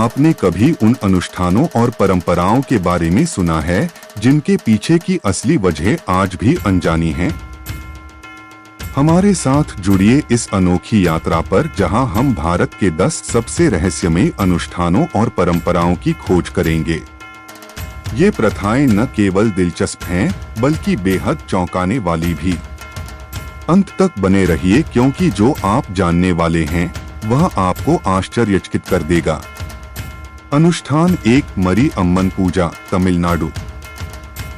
आपने कभी उन अनुष्ठानों और परंपराओं के बारे में सुना है जिनके पीछे की असली वजह आज भी अनजानी है? हमारे साथ जुड़िए इस अनोखी यात्रा पर, जहां हम भारत के 10 सबसे रहस्यमयी अनुष्ठानों और परंपराओं की खोज करेंगे। ये प्रथाएं न केवल दिलचस्प हैं, बल्कि बेहद चौंकाने वाली भी। अंत तक बने रहिए, क्योंकि जो आप जानने वाले हैं वह आपको आश्चर्यचकित कर देगा। अनुष्ठान 1, मरी अम्मन पूजा, तमिलनाडु।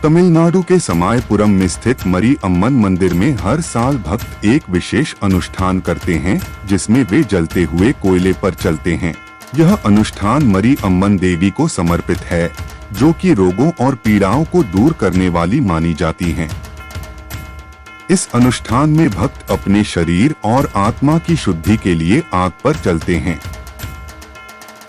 तमिलनाडु के समायपुरम में स्थित मरी अम्मन मंदिर में हर साल भक्त एक विशेष अनुष्ठान करते हैं, जिसमें वे जलते हुए कोयले पर चलते हैं। यह अनुष्ठान मरी अम्मन देवी को समर्पित है, जो कि रोगों और पीड़ाओं को दूर करने वाली मानी जाती हैं। इस अनुष्ठान में भक्त अपने शरीर और आत्मा की शुद्धि के लिए आग पर चलते हैं।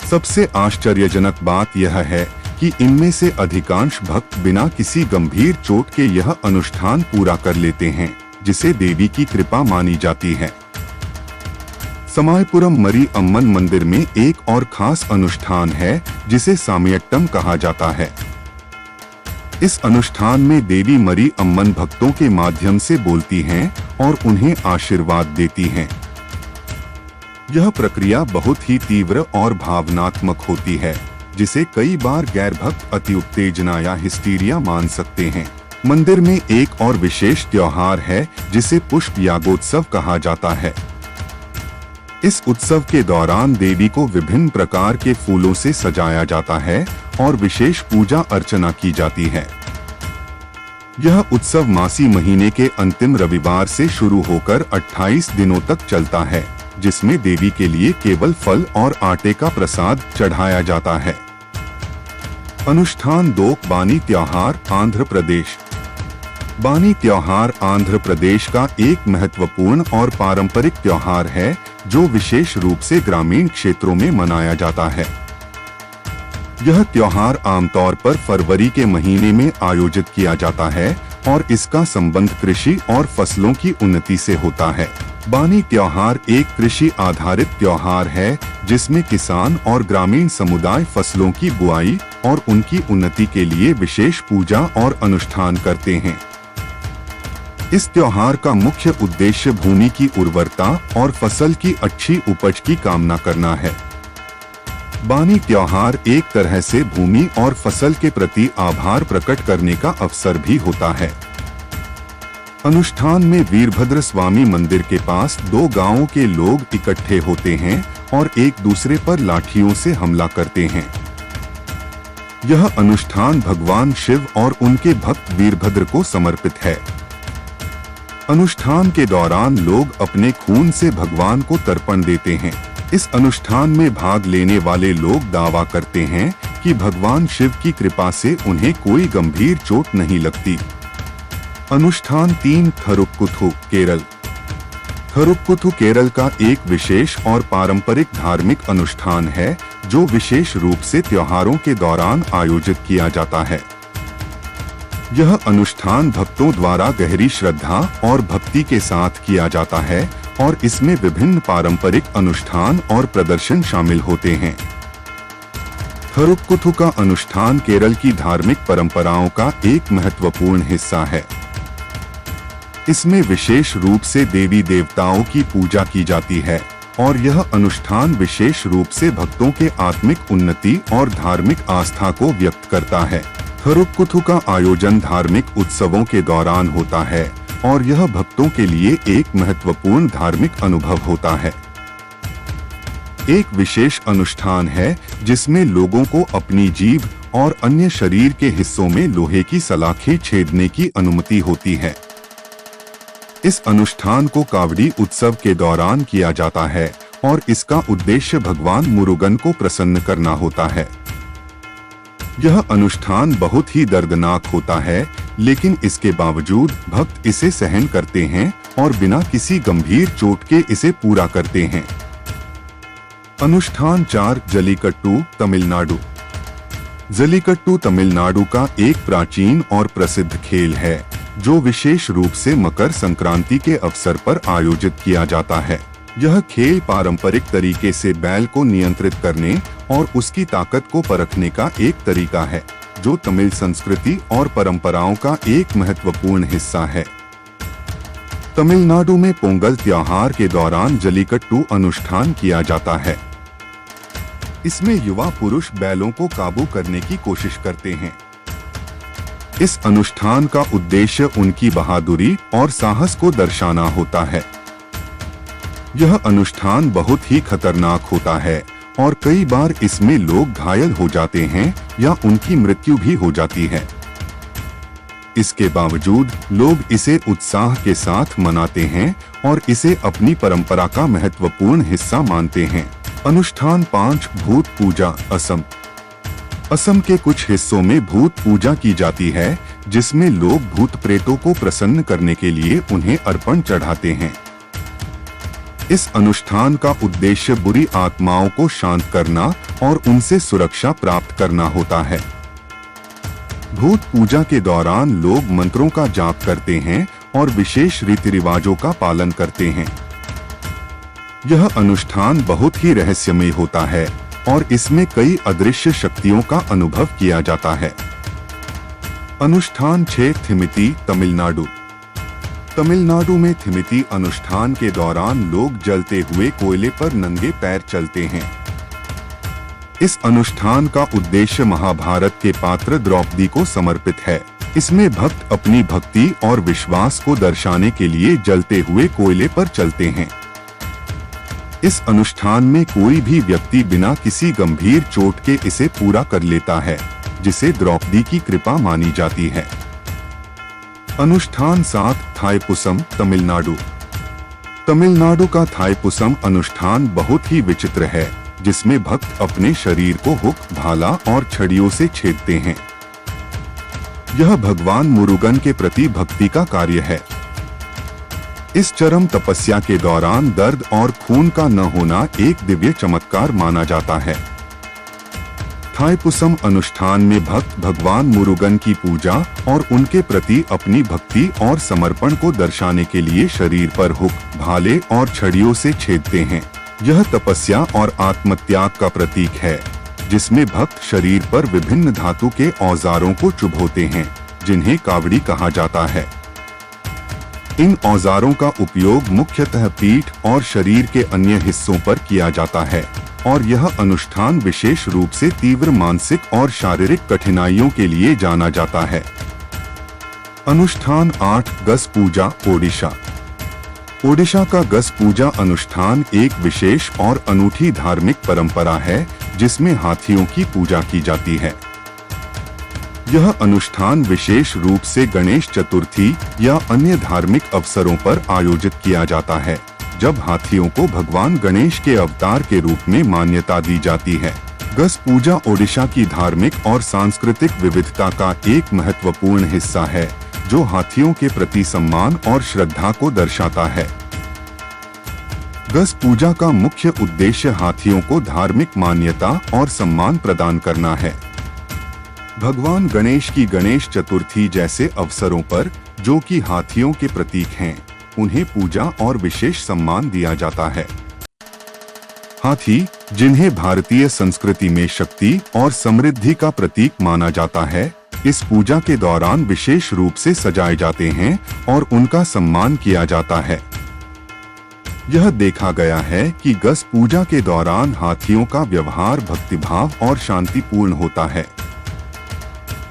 सबसे आश्चर्यजनक बात यह है कि इनमें से अधिकांश भक्त बिना किसी गंभीर चोट के यह अनुष्ठान पूरा कर लेते हैं, जिसे देवी की कृपा मानी जाती है। समायपुरम मरी अम्मन मंदिर में एक और खास अनुष्ठान है, जिसे सामयट्टम कहा जाता है। इस अनुष्ठान में देवी मरी अम्मन भक्तों के माध्यम से बोलती हैं और उन्हें आशीर्वाद देती हैं। यह प्रक्रिया बहुत ही तीव्र और भावनात्मक होती है, जिसे कई बार गैर भक्त अति उत्तेजना या हिस्टीरिया मान सकते हैं। मंदिर में एक और विशेष त्योहार है, जिसे पुष्प यागोत्सव कहा जाता है। इस उत्सव के दौरान देवी को विभिन्न प्रकार के फूलों से सजाया जाता है और विशेष पूजा अर्चना की जाती है। यह उत्सव मासी महीने के अंतिम रविवार से शुरू होकर 28 दिनों तक चलता है, जिसमें देवी के लिए केवल फल और आटे का प्रसाद चढ़ाया जाता है। अनुष्ठान 2, बानी त्योहार, आंध्र प्रदेश। बानी त्योहार आंध्र प्रदेश का एक महत्वपूर्ण और पारंपरिक त्योहार है, जो विशेष रूप से ग्रामीण क्षेत्रों में मनाया जाता है। यह त्योहार आमतौर पर फरवरी के महीने में आयोजित किया जाता है और इसका संबंध कृषि और फसलों की उन्नति से होता है। बानी त्योहार एक कृषि आधारित त्योहार है, जिसमें किसान और ग्रामीण समुदाय फसलों की बुआई और उनकी उन्नति के लिए विशेष पूजा और अनुष्ठान करते हैं। इस त्योहार का मुख्य उद्देश्य भूमि की उर्वरता और फसल की अच्छी उपज की कामना करना है। बानी त्योहार एक तरह से भूमि और फसल के प्रति आभार प्रकट करने का अवसर भी होता है। अनुष्ठान में वीरभद्र स्वामी मंदिर के पास 2 गांवों के लोग इकट्ठे होते हैं और एक दूसरे पर लाठियों से हमला करते हैं। यह अनुष्ठान भगवान शिव और उनके भक्त वीरभद्र को समर्पित है। अनुष्ठान के दौरान लोग अपने खून से भगवान को तर्पण देते हैं। इस अनुष्ठान में भाग लेने वाले लोग दावा करते हैं कि भगवान शिव की कृपा से उन्हें कोई गंभीर चोट नहीं लगती। अनुष्ठान 3, थरुक्कुथु, केरल। थरुक्कुथु केरल का एक विशेष और पारंपरिक धार्मिक अनुष्ठान है, जो विशेष रूप से त्योहारों के दौरान आयोजित किया जाता है। यह अनुष्ठान भक्तों द्वारा गहरी श्रद्धा और भक्ति के साथ किया जाता है और इसमें विभिन्न पारंपरिक अनुष्ठान और प्रदर्शन शामिल होते हैं। थरुक्कुथु का अनुष्ठान केरल की धार्मिक परंपराओं का एक महत्वपूर्ण हिस्सा है। इसमें विशेष रूप से देवी देवताओं की पूजा की जाती है और यह अनुष्ठान विशेष रूप से भक्तों के आत्मिक उन्नति और धार्मिक आस्था को व्यक्त करता है। थरुक्कुथु का आयोजन धार्मिक उत्सवों के दौरान होता है और यह भक्तों के लिए एक महत्वपूर्ण धार्मिक अनुभव होता है। एक विशेष अनुष्ठान है जिसमें लोगों को अपनी जीभ और अन्य शरीर के हिस्सों में लोहे की सलाखें छेदने की अनुमति होती है। इस अनुष्ठान को कावड़ी उत्सव के दौरान किया जाता है और इसका उद्देश्य भगवान मुरुगन को प्रसन्न करना होता है। यह अनुष्ठान बहुत ही दर्दनाक होता है, लेकिन इसके बावजूद भक्त इसे सहन करते हैं और बिना किसी गंभीर चोट के इसे पूरा करते हैं। अनुष्ठान 4, जलीकट्टू, तमिलनाडु। जलीकट्टू तमिलनाडु का एक प्राचीन और प्रसिद्ध खेल है, जो विशेष रूप से मकर संक्रांति के अवसर पर आयोजित किया जाता है। यह खेल पारंपरिक तरीके से बैल को नियंत्रित करने और उसकी ताकत को परखने का एक तरीका है, जो तमिल संस्कृति और परंपराओं का एक महत्वपूर्ण हिस्सा है। तमिलनाडु में पोंगल त्योहार के दौरान जल्लीकट्टू अनुष्ठान किया जाता है। इसमें युवा पुरुष बैलों को काबू करने की कोशिश करते हैं। इस अनुष्ठान का उद्देश्य उनकी बहादुरी और साहस को दर्शाना होता है। यह अनुष्ठान बहुत ही खतरनाक होता है और कई बार इसमें लोग घायल हो जाते हैं या उनकी मृत्यु भी हो जाती है। इसके बावजूद लोग इसे उत्साह के साथ मनाते हैं और इसे अपनी परंपरा का महत्वपूर्ण हिस्सा मानते हैं। अनुष्ठान 5 भूत पूजा। असम के कुछ हिस्सों में भूत पूजा की जाती है, जिसमें लोग भूत प्रेतों को प्रसन्न करने के लिए उन्हें अर्पण चढ़ाते हैं। इस अनुष्ठान का उद्देश्य बुरी आत्माओं को शांत करना और उनसे सुरक्षा प्राप्त करना होता है। भूत पूजा के दौरान लोग मंत्रों का जाप करते हैं और विशेष रीति रिवाजों का पालन करते हैं। यह अनुष्ठान बहुत ही रहस्यमय होता है और इसमें कई अदृश्य शक्तियों का अनुभव किया जाता है। अनुष्ठान 6 थिमिती। तमिलनाडु। तमिलनाडु में थिमिती अनुष्ठान के दौरान लोग जलते हुए कोयले पर नंगे पैर चलते हैं। इस अनुष्ठान का उद्देश्य महाभारत के पात्र द्रौपदी को समर्पित है। इसमें भक्त अपनी भक्ति और विश्वास को दर्शाने के लिए जलते हुए कोयले पर चलते हैं। इस अनुष्ठान में कोई भी व्यक्ति बिना किसी गंभीर चोट के इसे पूरा कर लेता है, जिसे द्रौपदी की कृपा मानी जाती है। अनुष्ठान 7 थाईपुसम। तमिलनाडु। तमिलनाडु का थाईपुसम अनुष्ठान बहुत ही विचित्र है, जिसमें भक्त अपने शरीर को हुक, भाला और छड़ियों से छेदते हैं। यह भगवान मुरुगन के प्रति भक्ति का कार्य है। इस चरम तपस्या के दौरान दर्द और खून का न होना एक दिव्य चमत्कार माना जाता है। थाईपुसम अनुष्ठान में भक्त भगवान मुरुगन की पूजा और उनके प्रति अपनी भक्ति और समर्पण को दर्शाने के लिए शरीर पर हुक, भाले और छड़ियों से छेदते हैं। यह तपस्या और आत्मत्याग का प्रतीक है, जिसमें भक्त शरीर पर विभिन्न धातु के औजारों को चुभोते हैं, जिन्हें कावड़ी कहा जाता है। इन औजारों का उपयोग मुख्यतः पीठ और शरीर के अन्य हिस्सों पर किया जाता है और यह अनुष्ठान विशेष रूप से तीव्र मानसिक और शारीरिक कठिनाइयों के लिए जाना जाता है। अनुष्ठान 8 गस पूजा। ओडिशा। ओडिशा का गस पूजा अनुष्ठान एक विशेष और अनूठी धार्मिक परंपरा है, जिसमें हाथियों की पूजा की जाती है। यह अनुष्ठान विशेष रूप से गणेश चतुर्थी या अन्य धार्मिक अवसरों पर आयोजित किया जाता है, जब हाथियों को भगवान गणेश के अवतार के रूप में मान्यता दी जाती है। गस पूजा ओडिशा की धार्मिक और सांस्कृतिक विविधता का एक महत्वपूर्ण हिस्सा है, जो हाथियों के प्रति सम्मान और श्रद्धा को दर्शाता है। गस पूजा का मुख्य उद्देश्य हाथियों को धार्मिक मान्यता और सम्मान प्रदान करना है। भगवान गणेश की गणेश चतुर्थी जैसे अवसरों पर, जो कि हाथियों के प्रतीक हैं, उन्हें पूजा और विशेष सम्मान दिया जाता है। हाथी, जिन्हें भारतीय संस्कृति में शक्ति और समृद्धि का प्रतीक माना जाता है, इस पूजा के दौरान विशेष रूप से सजाए जाते हैं और उनका सम्मान किया जाता है। यह देखा गया है कि गस पूजा के दौरान हाथियों का व्यवहार भक्तिभाव और शांतिपूर्ण होता है।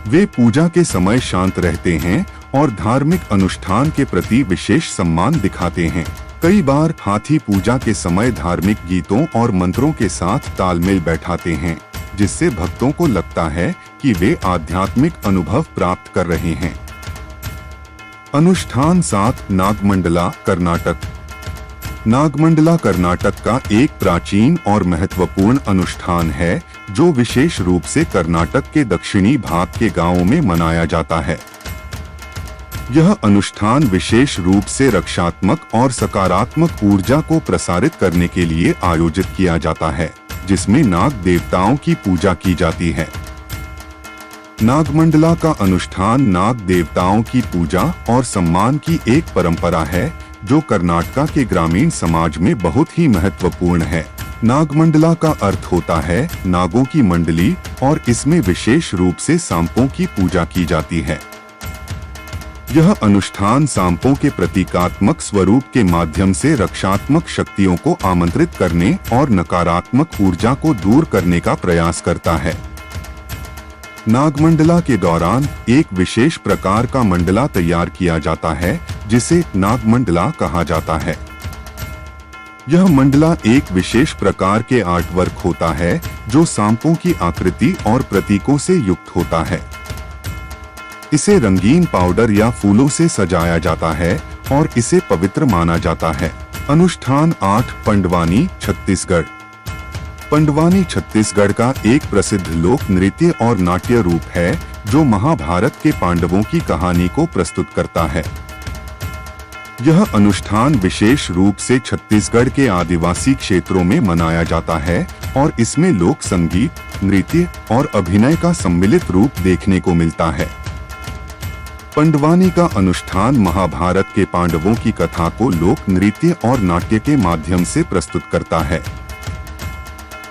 वे पूजा के समय शांत रहते हैं और धार्मिक अनुष्ठान के प्रति विशेष सम्मान दिखाते हैं। कई बार हाथी पूजा के समय धार्मिक गीतों और मंत्रों के साथ तालमेल बैठाते हैं, जिससे भक्तों को लगता है कि वे आध्यात्मिक अनुभव प्राप्त कर रहे हैं। अनुष्ठान 7 नागमंडला। कर्नाटक। नागमंडला कर्नाटक का एक प्राचीन और महत्वपूर्ण अनुष्ठान है, जो विशेष रूप से कर्नाटक के दक्षिणी भाग के गांवों में मनाया जाता है। यह अनुष्ठान विशेष रूप से रक्षात्मक और सकारात्मक ऊर्जा को प्रसारित करने के लिए आयोजित किया जाता है, जिसमें नाग देवताओं की पूजा की जाती है। नागमंडला का अनुष्ठान नाग देवताओं की पूजा और सम्मान की एक परंपरा है, जो कर्नाटका के ग्रामीण समाज में बहुत ही महत्वपूर्ण है। नागमंडला का अर्थ होता है नागों की मंडली और इसमें विशेष रूप से सांपों की पूजा की जाती है। यह अनुष्ठान सांपों के प्रतीकात्मक स्वरूप के माध्यम से रक्षात्मक शक्तियों को आमंत्रित करने और नकारात्मक ऊर्जा को दूर करने का प्रयास करता है। नागमंडला के दौरान एक विशेष प्रकार का मंडला तैयार किया जाता है जिसे नागमंडला कहा जाता है। यह मंडला एक विशेष प्रकार के आर्टवर्क होता है जो सांपों की आकृति और प्रतीकों से युक्त होता है। इसे रंगीन पाउडर या फूलों से सजाया जाता है और इसे पवित्र माना जाता है। अनुष्ठान 8 पंडवानी छत्तीसगढ़। पंडवानी छत्तीसगढ़ का एक प्रसिद्ध लोक नृत्य और नाट्य रूप है जो महाभारत के पांडवों की कहानी को प्रस्तुत करता है। यह अनुष्ठान विशेष रूप से छत्तीसगढ़ के आदिवासी क्षेत्रों में मनाया जाता है और इसमें लोक संगीत, नृत्य और अभिनय का सम्मिलित रूप देखने को मिलता है। पंडवानी का अनुष्ठान महाभारत के पांडवों की कथा को लोक नृत्य और नाट्य के माध्यम से प्रस्तुत करता है।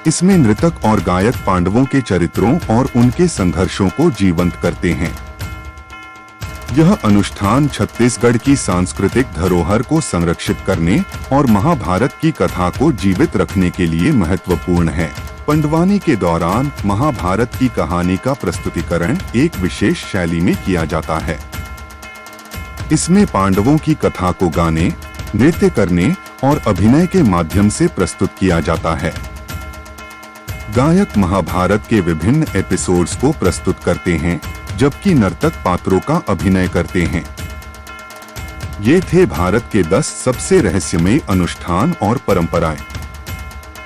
इसमें नृतक और गायक पांडवों के चरित्रों और उनके संघर्षों को जीवंत करते हैं। यह अनुष्ठान छत्तीसगढ़ की सांस्कृतिक धरोहर को संरक्षित करने और महाभारत की कथा को जीवित रखने के लिए महत्वपूर्ण है। पंडवानी के दौरान महाभारत की कहानी का प्रस्तुतिकरण एक विशेष शैली में किया जाता है। इसमें पांडवों की कथा को गाने, नृत्य करने और अभिनय के माध्यम से प्रस्तुत किया जाता है। गायक महाभारत के विभिन्न एपिसोड्स को प्रस्तुत करते हैं जबकि नर्तक पात्रों का अभिनय करते हैं। ये थे भारत के 10 सबसे रहस्यमय अनुष्ठान और परंपराएं।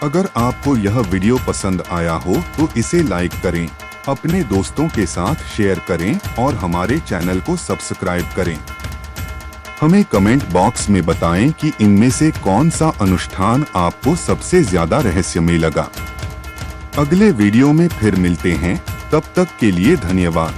अगर आपको यह वीडियो पसंद आया हो तो इसे लाइक करें, अपने दोस्तों के साथ शेयर करें और हमारे चैनल को सब्सक्राइब करें। हमें कमेंट बॉक्स में बताएं कि इनमें से कौन सा अनुष्ठान आपको सबसे ज्यादा रहस्यमय लगा। अगले वीडियो में फिर मिलते हैं, तब तक के लिए धन्यवाद।